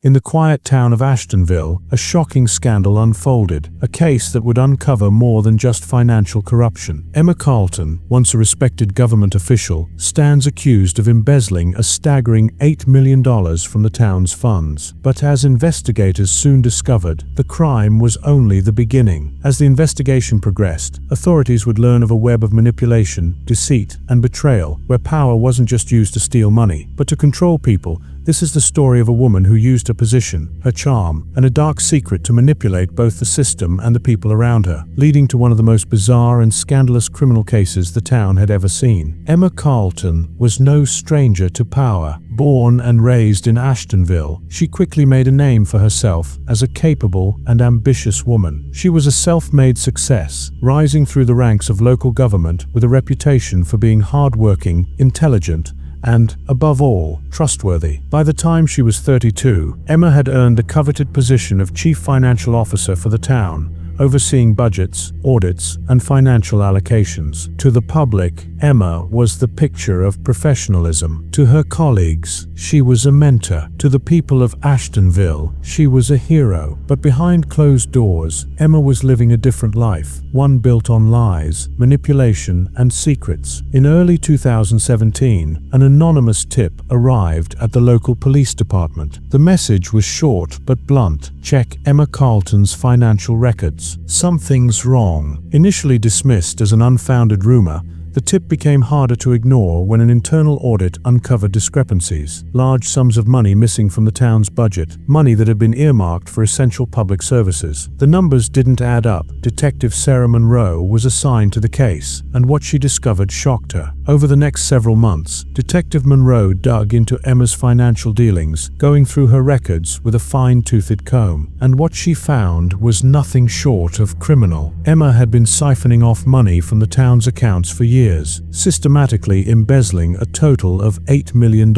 In the quiet town of Ashtonville, a shocking scandal unfolded, a case that would uncover more than just financial corruption. Emma Carlton, once a respected government official, stands accused of embezzling a staggering $8 million from the town's funds. But as investigators soon discovered, the crime was only the beginning. As the investigation progressed, authorities would learn of a web of manipulation, deceit, and betrayal, where power wasn't just used to steal money, but to control people. This is the story of a woman who used her position, her charm, and a dark secret to manipulate both the system and the people around her, leading to one of the most bizarre and scandalous criminal cases the town had ever seen. Emma Carlton was no stranger to power. Born and raised in Ashtonville, she quickly made a name for herself as a capable and ambitious woman. She was a self-made success, rising through the ranks of local government with a reputation for being hardworking, intelligent, and, above all, trustworthy. By the time she was 32, Emma had earned the coveted position of Chief Financial Officer for the town, overseeing budgets, audits, and financial allocations. To the public, Emma was the picture of professionalism. To her colleagues, she was a mentor. To the people of Ashtonville, she was a hero. But behind closed doors, Emma was living a different life, one built on lies, manipulation, and secrets. In early 2017, an anonymous tip arrived at the local police department. The message was short but blunt. Check Emma Carlton's financial records. Something's wrong. Initially dismissed as an unfounded rumor, the tip became harder to ignore when an internal audit uncovered discrepancies. Large sums of money missing from the town's budget, money that had been earmarked for essential public services. The numbers didn't add up. Detective Sarah Monroe was assigned to the case, and what she discovered shocked her. Over the next several months, Detective Monroe dug into Emma's financial dealings, going through her records with a fine-toothed comb. And what she found was nothing short of criminal. Emma had been siphoning off money from the town's accounts for years, systematically embezzling a total of $8 million.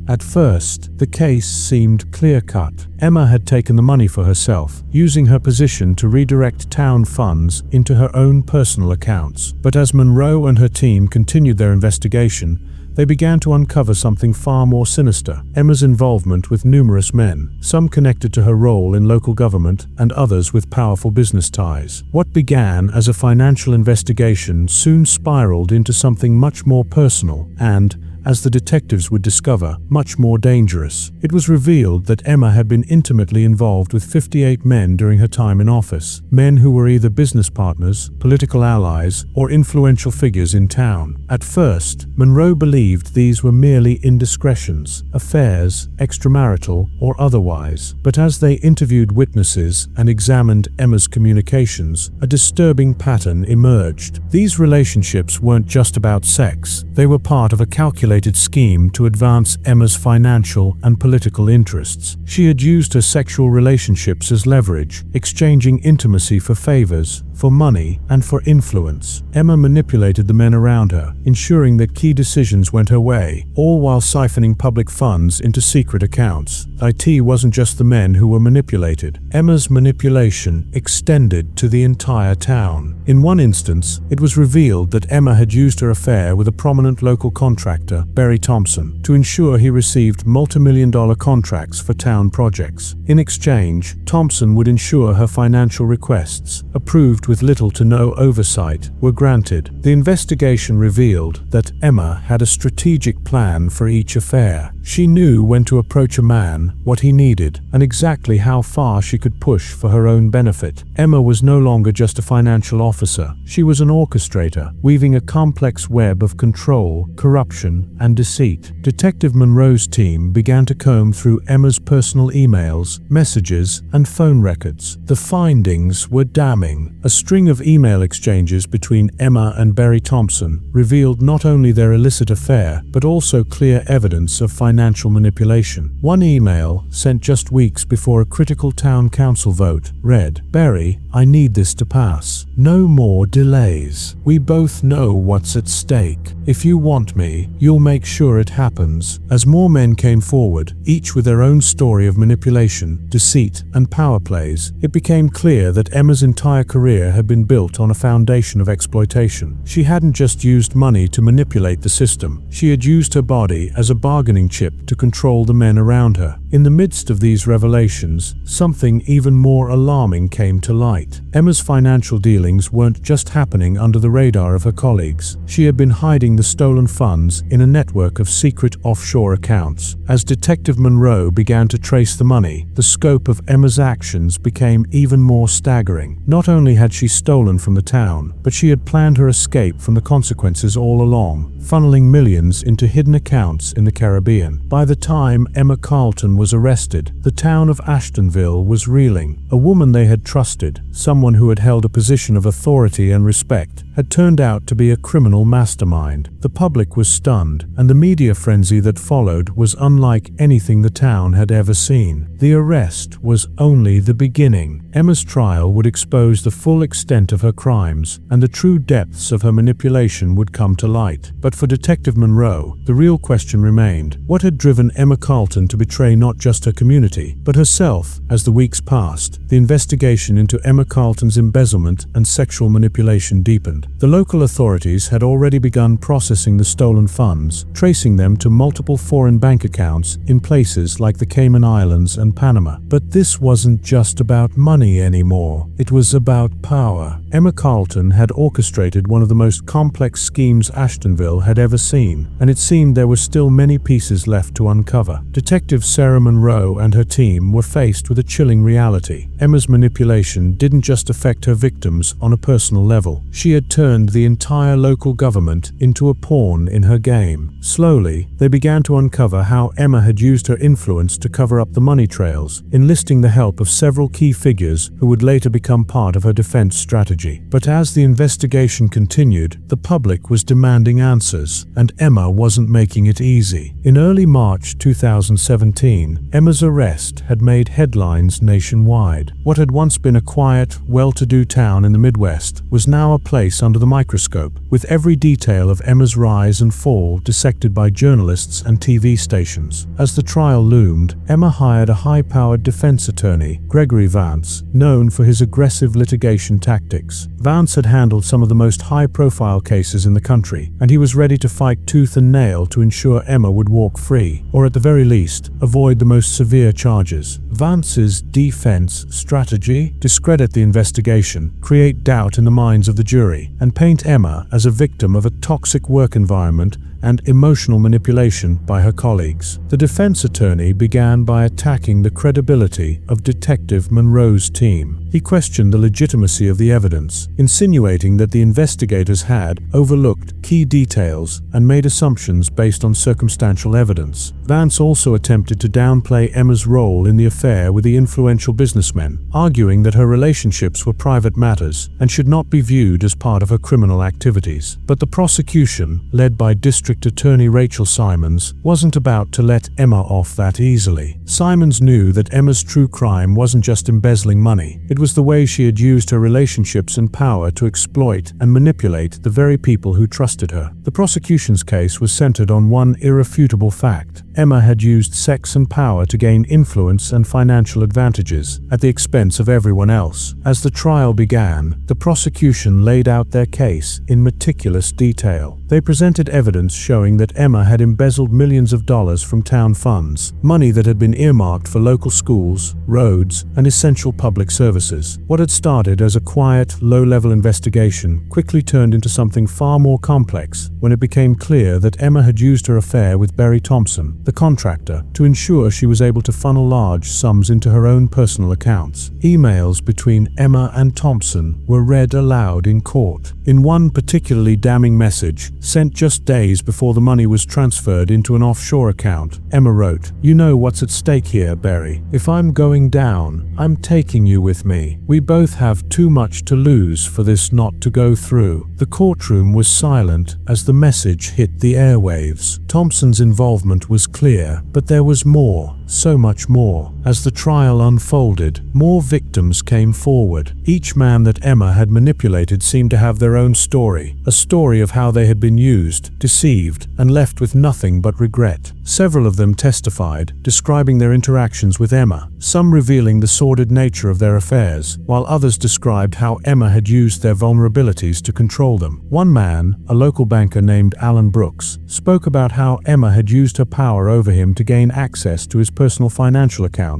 At first, the case seemed clear-cut. Emma had taken the money for herself, using her position to redirect town funds into her own personal accounts. But as Monroe and her team continued their investigation, they began to uncover something far more sinister: Emma's involvement with numerous men, some connected to her role in local government and others with powerful business ties. What began as a financial investigation soon spiraled into something much more personal and, as the detectives would discover, much more dangerous. It was revealed that Emma had been intimately involved with 58 men during her time in office, men who were either business partners, political allies, or influential figures in town. At first, Monroe believed these were merely indiscretions, affairs, extramarital or otherwise. But as they interviewed witnesses and examined Emma's communications, a disturbing pattern emerged. These relationships weren't just about sex. They were part of a calculated scheme to advance Emma's financial and political interests. She had used her sexual relationships as leverage, exchanging intimacy for favors, for money, and for influence. Emma manipulated the men around her, ensuring that key decisions went her way, all while siphoning public funds into secret accounts. It wasn't just the men who were manipulated. Emma's manipulation extended to the entire town. In one instance, it was revealed that Emma had used her affair with a prominent local contractor, Barry Thompson, to ensure he received multi-million-dollar contracts for town projects. In exchange, Thompson would ensure her financial requests, approved with little to no oversight, were granted. The investigation revealed that Emma had a strategic plan for each affair. She knew when to approach a man, what he needed, and exactly how far she could push for her own benefit. Emma was no longer just a financial officer. She was an orchestrator, weaving a complex web of control, corruption, and deceit. Detective Monroe's team began to comb through Emma's personal emails, messages, and phone records. The findings were damning. A string of email exchanges between Emma and Barry Thompson revealed not only their illicit affair, but also clear evidence of financial manipulation. One email, sent just weeks before a critical town council vote, read, "Barry, I need this to pass. No more delays. We both know what's at stake. If you want me, you'll make sure it happens." As more men came forward, each with their own story of manipulation, deceit, and power plays, it became clear that Emma's entire career had been built on a foundation of exploitation. She hadn't just used money to manipulate the system. She had used her body as a bargaining chip to control the men around her. In the midst of these revelations, something even more alarming came to light. Emma's financial dealings weren't just happening under the radar of her colleagues. She had been hiding the stolen funds in a network of secret offshore accounts. As Detective Monroe began to trace the money, the scope of Emma's actions became even more staggering. Not only had she stolen from the town, but she had planned her escape from the consequences all along, funneling millions into hidden accounts in the Caribbean. By the time Emma Carlton was arrested, the town of Ashtonville was reeling. A woman they had trusted, someone who had held a position of authority and respect, had turned out to be a criminal mastermind. The public was stunned, and the media frenzy that followed was unlike anything the town had ever seen. The arrest was only the beginning. Emma's trial would expose the full extent of her crimes, and the true depths of her manipulation would come to light. But for Detective Monroe, the real question remained: what had driven Emma Carlton to betray not just her community, but herself? As the weeks passed, the investigation into Emma Carlton's embezzlement and sexual manipulation deepened. The local authorities had already begun processing the stolen funds, tracing them to multiple foreign bank accounts in places like the Cayman Islands and Panama. But this wasn't just about money anymore. It was about power. Emma Carlton had orchestrated one of the most complex schemes Ashtonville had ever seen, and it seemed there were still many pieces left to uncover. Detective Sarah Monroe and her team were faced with a chilling reality. Emma's manipulation didn't just affect her victims on a personal level. She had turned the entire local government into a pawn in her game. Slowly, they began to uncover how Emma had used her influence to cover up the money trails, enlisting the help of several key figures who would later become part of her defense strategy. But as the investigation continued, the public was demanding answers, and Emma wasn't making it easy. In early March 2017, Emma's arrest had made headlines nationwide. What had once been a quiet, well-to-do town in the Midwest was now a place under the microscope, with every detail of Emma's rise and fall dissected by journalists and TV stations. As the trial loomed, Emma hired a high-powered defense attorney, Gregory Vance, known for his aggressive litigation tactics. Vance had handled some of the most high-profile cases in the country, and he was ready to fight tooth and nail to ensure Emma would walk free, or at the very least, avoid the most severe charges. Vance's defense strategy: discredit the investigation, create doubt in the minds of the jury, and paint Emma as a victim of a toxic work environment and emotional manipulation by her colleagues. The defense attorney began by attacking the credibility of Detective Monroe's team. He questioned the legitimacy of the evidence, insinuating that the investigators had overlooked key details and made assumptions based on circumstantial evidence. Vance also attempted to downplay Emma's role in the affair with the influential businessmen, arguing that her relationships were private matters and should not be viewed as part of her criminal activities. But the prosecution, led by District Attorney Rachel Simons, wasn't about to let Emma off that easily. Simons knew that Emma's true crime wasn't just embezzling money. It was the way she had used her relationships and power to exploit and manipulate the very people who trusted her. The prosecution's case was centered on one irrefutable fact: Emma had used sex and power to gain influence and financial advantages at the expense of everyone else. As the trial began, the prosecution laid out their case in meticulous detail. They presented evidence showing that Emma had embezzled millions of dollars from town funds, money that had been earmarked for local schools, roads, and essential public services. What had started as a quiet, low-level investigation quickly turned into something far more complex when it became clear that Emma had used her affair with Barry Thompson, the contractor, to ensure she was able to funnel large sums into her own personal accounts. Emails between Emma and Thompson were read aloud in court. In one particularly damning message, sent just days before the money was transferred into an offshore account, Emma wrote, "You know what's at stake here, Barry. If I'm going down, I'm taking you with me. We both have too much to lose for this not to go through." The courtroom was silent as the message hit the airwaves. Thompson's involvement was clear, but there was more. So much more. As the trial unfolded, more victims came forward. Each man that Emma had manipulated seemed to have their own story, a story of how they had been used, deceived, and left with nothing but regret. Several of them testified, describing their interactions with Emma, some revealing the sordid nature of their affairs, while others described how Emma had used their vulnerabilities to control them. One man, a local banker named Alan Brooks, spoke about how Emma had used her power over him to gain access to his personal financial accounts,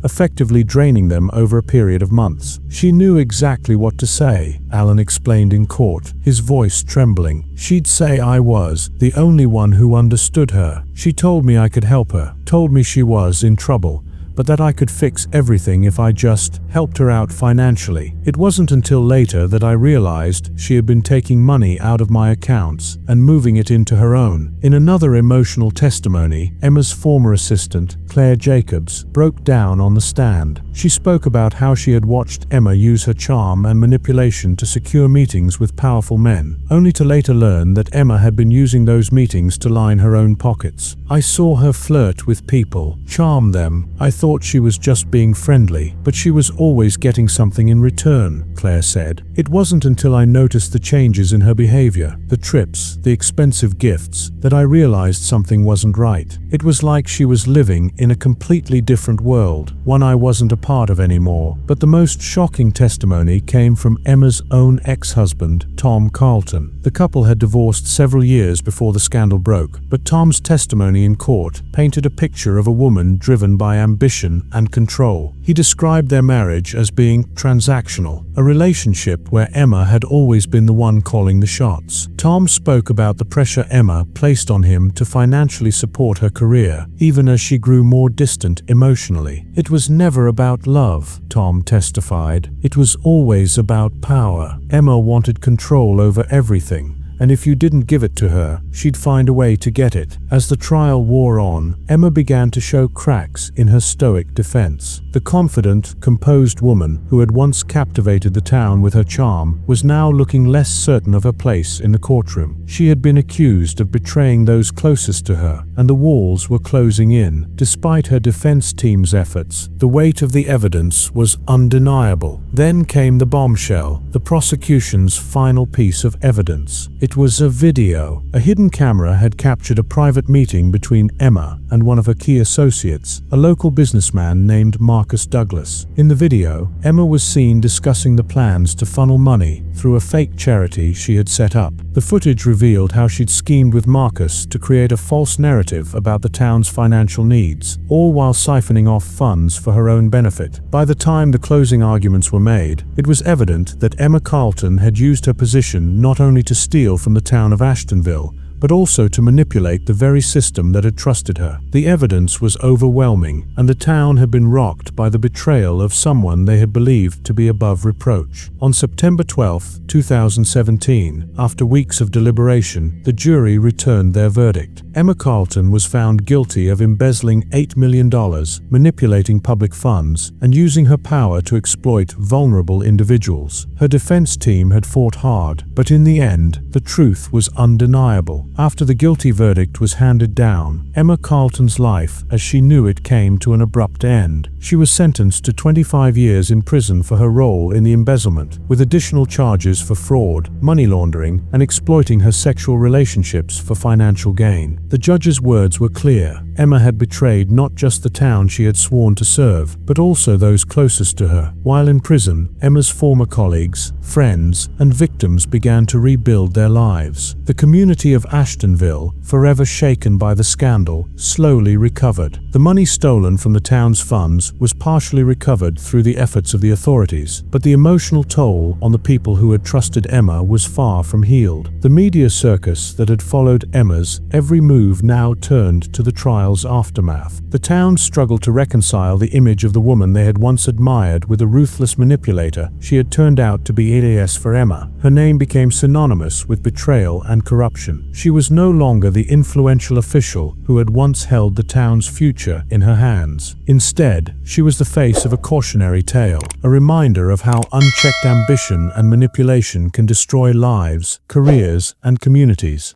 effectively draining them over a period of months. She knew exactly what to say, Alan explained in court, his voice trembling. She'd say I was the only one who understood her. She told me I could help her, told me she was in trouble, but that I could fix everything if I just helped her out financially. It wasn't until later that I realized she had been taking money out of my accounts and moving it into her own. In another emotional testimony, Emma's former assistant, Claire Jacobs, broke down on the stand. She spoke about how she had watched Emma use her charm and manipulation to secure meetings with powerful men, only to later learn that Emma had been using those meetings to line her own pockets. I saw her flirt with people, charm them. I thought she was just being friendly, but she was always getting something in return, Claire said. It wasn't until I noticed the changes in her behavior, the trips, the expensive gifts, that I realized something wasn't right. It was like she was living in a completely different world, one I wasn't a part of anymore. But the most shocking testimony came from Emma's own ex-husband, Tom Carlton. The couple had divorced several years before the scandal broke, but Tom's testimony in court painted a picture of a woman driven by ambition and control. He described their marriage as being transactional, a relationship where Emma had always been the one calling the shots. Tom spoke about the pressure Emma placed on him to financially support her career, even as she grew more distant emotionally. It was never about love, Tom testified. It was always about power. Emma wanted control over everything, and if you didn't give it to her, she'd find a way to get it. As the trial wore on, Emma began to show cracks in her stoic defense. The confident, composed woman who had once captivated the town with her charm was now looking less certain of her place in the courtroom. She had been accused of betraying those closest to her, and the walls were closing in. Despite her defense team's efforts, the weight of the evidence was undeniable. Then came the bombshell, the prosecution's final piece of evidence. It was a video. A hidden camera had captured a private meeting between Emma and one of her key associates, a local businessman named Marcus Douglas. In the video, Emma was seen discussing the plans to funnel money through a fake charity she had set up. The footage revealed how she'd schemed with Marcus to create a false narrative about the town's financial needs, all while siphoning off funds for her own benefit. By the time the closing arguments were made, it was evident that Emma Carlton had used her position not only to steal from the town of Ashtonville, but also to manipulate the very system that had trusted her. The evidence was overwhelming, and the town had been rocked by the betrayal of someone they had believed to be above reproach. On September 12, 2017, after weeks of deliberation, the jury returned their verdict. Emma Carlton was found guilty of embezzling $8 million, manipulating public funds, and using her power to exploit vulnerable individuals. Her defense team had fought hard, but in the end, the truth was undeniable. After the guilty verdict was handed down, Emma Carlton's life, as she knew it, came to an abrupt end. She was sentenced to 25 years in prison for her role in the embezzlement, with additional charges for fraud, money laundering, and exploiting her sexual relationships for financial gain. The judge's words were clear. Emma had betrayed not just the town she had sworn to serve, but also those closest to her. While in prison, Emma's former colleagues, friends, and victims began to rebuild their lives. The community of Ashtonville, forever shaken by the scandal, slowly recovered. The money stolen from the town's funds was partially recovered through the efforts of the authorities, but the emotional toll on the people who had trusted Emma was far from healed. The media circus that had followed Emma's every move now turned to the trial's aftermath. The town struggled to reconcile the image of the woman they had once admired with a ruthless manipulator she had turned out to be alias for Emma. Her name became synonymous with betrayal and corruption. She was no longer the influential official who had once held the town's future in her hands. Instead, she was the face of a cautionary tale, a reminder of how unchecked ambition and manipulation can destroy lives, careers, and communities.